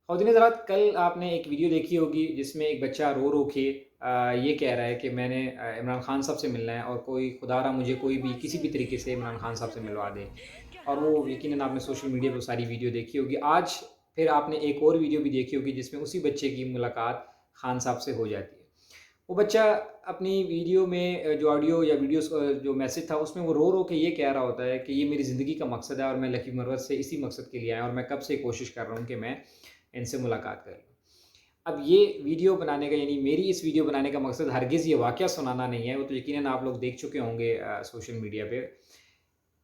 خواتین حضرات، کل آپ نے ایک ویڈیو دیکھی ہوگی جس میں ایک بچہ رو رو کے یہ کہہ رہا ہے کہ میں نے عمران خان صاحب سے ملنا ہے، اور کوئی خدا را مجھے کوئی بھی کسی بھی طریقے سے عمران خان صاحب سے ملوا دے۔ اور وہ یقیناً آپ نے سوشل میڈیا پہ وہ ساری ویڈیو دیکھی ہوگی۔ آج پھر آپ نے ایک اور ویڈیو بھی دیکھی ہوگی جس میں اسی بچے کی ملاقات خان صاحب سے ہو جاتی ہے۔ وہ بچہ اپنی ویڈیو میں جو آڈیو یا ویڈیوز جو میسج تھا اس میں وہ رو رو کے یہ کہہ رہا ہوتا ہے کہ یہ میری زندگی کا مقصد ہے، اور میں لکی مروت سے اسی مقصد کے لیے آیا، اور میں کب سے کوشش کر رہا ہوں کہ میں ان سے ملاقات کر لوں۔ اب یہ ویڈیو بنانے کا، یعنی میری اس ویڈیو بنانے کا مقصد ہرگز یہ واقعہ سنانا نہیں ہے، وہ تو یقیناً آپ لوگ دیکھ چکے ہوں گے سوشل میڈیا پہ۔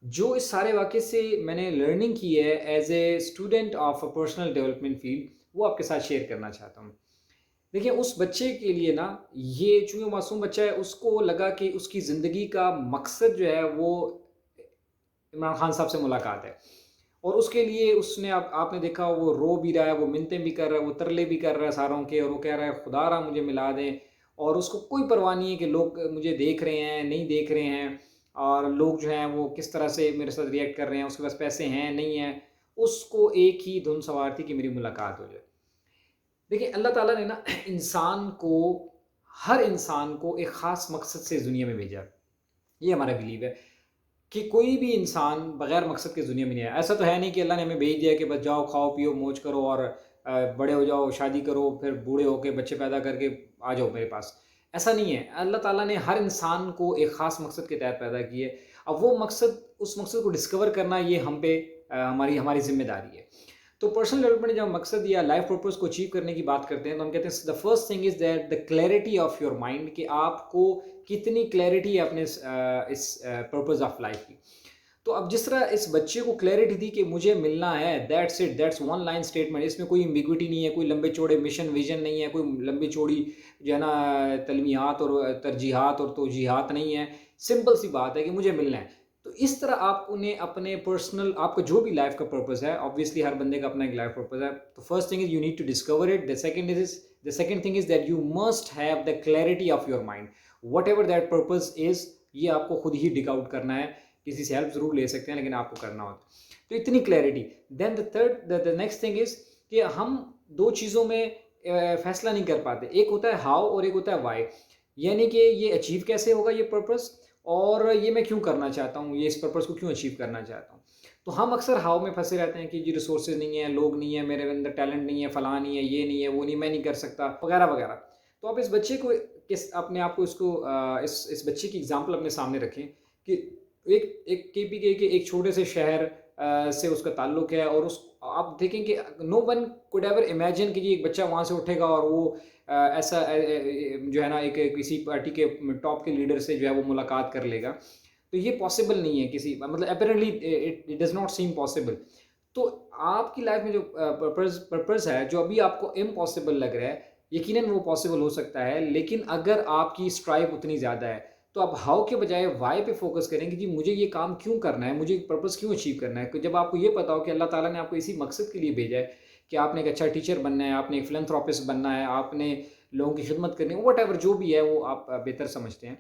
جو اس سارے واقعے سے میں نے لرننگ کی ہے as a student of a personal development field, وہ آپ کے ساتھ شیئر کرنا چاہتا ہوں۔ دیکھیں، اس بچے کے لیے نا، یہ چونکہ معصوم بچہ ہے، اس کو لگا کہ اس کی زندگی کا مقصد جو ہے وہ عمران خان صاحب سے ملاقات ہے، اور اس کے لیے اس نے آپ نے دیکھا وہ رو بھی رہا ہے، وہ منتیں بھی کر رہا ہے، وہ ترلے بھی کر رہا ہے ساروں کے، اور وہ کہہ رہا ہے خدا را مجھے ملا دیں۔ اور اس کو کوئی پرواہ نہیں ہے کہ لوگ مجھے دیکھ رہے ہیں نہیں دیکھ رہے ہیں، اور لوگ جو ہیں وہ کس طرح سے میرے ساتھ ریئیکٹ کر رہے ہیں، اس کے پاس پیسے ہیں نہیں ہیں۔ اس کو ایک ہی دھن سوار تھی کہ میری ملاقات ہو جائے۔ دیکھیں، اللہ تعالیٰ نے نا انسان کو، ہر انسان کو ایک خاص مقصد سے اس دنیا میں بھیجا۔ یہ ہمارا بلیو ہے کہ کوئی بھی انسان بغیر مقصد کے دنیا میں نہیں آیا۔ ایسا تو ہے نہیں کہ اللہ نے ہمیں بھیج دیا کہ بس جاؤ کھاؤ پیو موج کرو اور بڑے ہو جاؤ شادی کرو پھر بوڑھے ہو کے بچے پیدا کر کے آ جاؤ میرے پاس۔ ایسا نہیں ہے۔ اللہ تعالیٰ نے ہر انسان کو ایک خاص مقصد کے تحت پیدا کی ہے۔ اب وہ مقصد، اس مقصد کو ڈسکور کرنا، یہ ہم پہ ہماری ذمہ داری ہے۔ تو پرسنل ڈیولپمنٹ جب مقصد یا لائف پرپز کو اچیو کرنے کی بات کرتے ہیں تو ہم کہتے ہیں the first thing is that the clarity of your mind, کہ آپ کو کتنی کلیئرٹی ہے اپنے اس پرپز آف لائف کی۔ تو اب جس طرح اس بچے کو کلیئرٹی تھی کہ مجھے ملنا ہے، that's it, that's one line statement, اس میں کوئی ایمبیگوٹی نہیں ہے، کوئی لمبے چوڑے مشن ویژن نہیں ہے، کوئی لمبی چوڑی جو ہے نا تلمیحات اور ترجیحات اور توجیحات نہیں ہے۔ سمپل سی بات ہے کہ مجھے ملنا ہے۔ تو اس طرح آپ انہیں اپنے پرسنل، آپ کا جو بھی لائف کا پرپز ہے، obviously ہر بندے کا اپنا ایک لائف پرپز ہے، تو first thing is you need to discover it. the second thing is that you must have the clarity of your mind whatever that purpose is۔ یہ آپ کو خود ہی ڈگ آؤٹ کرنا ہے، کسی سے ہیلپ ضرور لے سکتے ہیں لیکن آپ کو کرنا ہوتا، تو اتنی clarity. Then the next thing is کہ ہم دو چیزوں میں فیصلہ نہیں کر پاتے، ایک ہوتا ہے ہاؤ اور ایک ہوتا ہے وائی، یعنی کہ یہ اچیو کیسے ہوگا یہ پرپز، اور یہ میں کیوں کرنا چاہتا ہوں، یہ اس پرپز کو کیوں اچیو کرنا چاہتا ہوں۔ تو ہم اکثر ہاؤ میں پھنسے رہتے ہیں کہ جی ریسورسز نہیں ہیں، لوگ نہیں ہیں، میرے اندر ٹیلنٹ نہیں ہے، فلاں نہیں ہے، یہ نہیں ہے، وہ نہیں، میں نہیں کر سکتا وغیرہ وغیرہ۔ تو آپ اس بچے کو اپنے آپ کو اس بچے کی اگزامپل اپنے سامنے رکھیں کہ ایک کے پی کے ایک چھوٹے سے شہر سے اس کا تعلق ہے، اور آپ دیکھیں کہ نو ون کوڈ ایور امیجن کہ ایک بچہ وہاں سے اٹھے گا اور وہ ایسا جو ہے نا ایک کسی پارٹی کے ٹاپ کے لیڈر سے جو ہے وہ ملاقات کر لے گا۔ تو یہ پاسبل نہیں ہے، کسی مطلب apparently it does not same possible. تو آپ کی لائف میں جو پرپز ہے، جو ابھی آپ کو امپاسبل لگ رہا ہے، یقیناً وہ پاسبل ہو سکتا ہے، لیکن اگر آپ کی اسٹرائیو اتنی زیادہ ہے تو آپ ہاؤ کے بجائے وائی پہ فوکس کریں کہ جی مجھے یہ کام کیوں کرنا ہے، مجھے پرپز کیوں اچیو کرنا ہے۔ جب آپ کو یہ پتا ہو کہ اللہ تعالیٰ نے آپ کو اسی مقصد کے لیے بھیجا ہے کہ آپ نے ایک اچھا ٹیچر بننا ہے، آپ نے ایک فلنتھراپسٹ بننا ہے، آپ نے لوگوں کی خدمت کرنی ہے، واٹ ایور جو بھی ہے وہ آپ بہتر سمجھتے ہیں،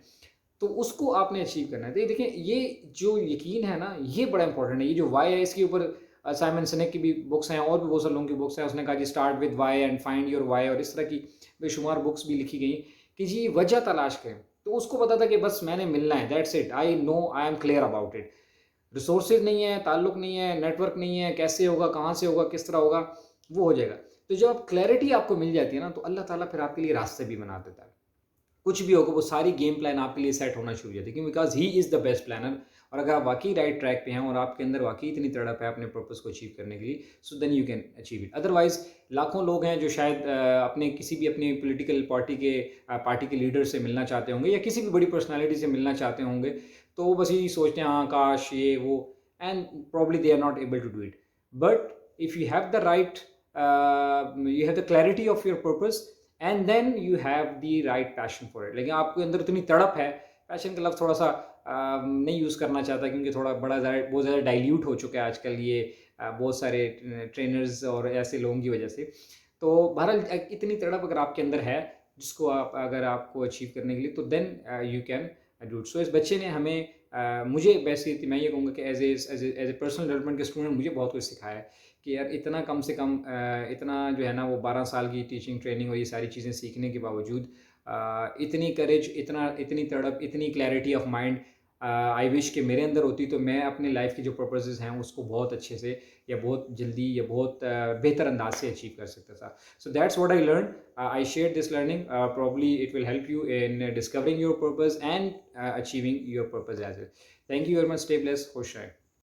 تو اس کو آپ نے اچیو کرنا ہے۔ تو دیکھیں، یہ جو یقین ہے نا، یہ بڑا امپورٹنٹ ہے۔ یہ جو وائی ہے، اس کے اوپر سائمن سنیک کی بھی بکس ہیں، اور بھی بہت سارے لوگوں کی بکس ہیں۔ اس نے کہا جی start with why and find your why, اور اس طرح کی بے شمار بکس بھی لکھی گئی کہ جی وجہ تلاش کریں۔ تو اس کو پتا تھا کہ بس میں نے ملنا ہے، that's it, I know, I'm clear about it. Resources نہیں ہے، تعلق نہیں ہے، نیٹ ورک نہیں ہے، کیسے ہوگا، کہاں سے ہوگا، کس طرح ہوگا، وہ ہو جائے گا۔ تو جب آپ کلیئرٹی آپ کو مل جاتی ہے نا، تو اللہ تعالیٰ پھر آپ کے لیے راستے بھی بنا دیتا ہے۔ کچھ بھی ہوگا وہ ساری گیم پلان آپ کے لیے سیٹ ہونا شروع ہو جاتی ہے، کیونکہ because he is the best planner. اور اگر آپ واقعی رائٹ ٹریک پہ ہیں اور آپ کے اندر واقعی اتنی تڑپ ہے اپنے پرپز کو اچیو کرنے کے لیے، so then you can achieve it. Otherwise لاکھوں لوگ ہیں جو شاید اپنے کسی بھی اپنی پولیٹیکل پارٹی کے لیڈر سے ملنا چاہتے ہوں گے، یا کسی بھی بڑی پرسنالٹی سے ملنا چاہتے ہوں گے، تو وہ بس یہی سوچتے ہیں ہاں کاش یہ وہ، and probably they are not able to do it. But if you have the right, you have the clarity of your purpose, and then you have the right passion for it. لیکن آپ کے اندر اتنی تڑپ ہے، پیشن کا لفظ تھوڑا سا نہیں یوز کرنا چاہتا کیونکہ تھوڑا بہت زیادہ ڈائلیوٹ ہو چکا ہے آج کل یہ بہت سارے ٹرینرز اور ایسے لوگوں کی وجہ سے۔ تو بہرحال اتنی تڑپ اگر آپ کے اندر ہے جس کو اگر آپ کو اچیو کرنے کے لیے، تو then you can do it. So اس بچے نے ہمیں، مجھے ویسے میں یہ کہوں گا کہ ایز اے پرسنل ڈیولپمنٹ کے اسٹوڈنٹ مجھے بہت کچھ سکھایا ہے کہ یار اتنا کم سے کم اتنا جو ہے نا وہ 12 سال کی ٹیچنگ ٹریننگ اور یہ ساری چیزیں سیکھنے کے باوجود اتنی کریج، اتنی تڑپ، اتنی کلیئرٹی آف مائنڈ آئی وش کہ میرے اندر ہوتی، تو میں اپنے لائف کی جو پرپزز ہیں اس کو بہت اچھے سے یا بہت جلدی یا بہت بہتر انداز سے اچیو کر سکتا تھا. So that's what I learn. I share this learning. Probably it will help you in discovering your purpose and achieving your purpose as well. Thank you very much. Stay blessed. خوش رہیں.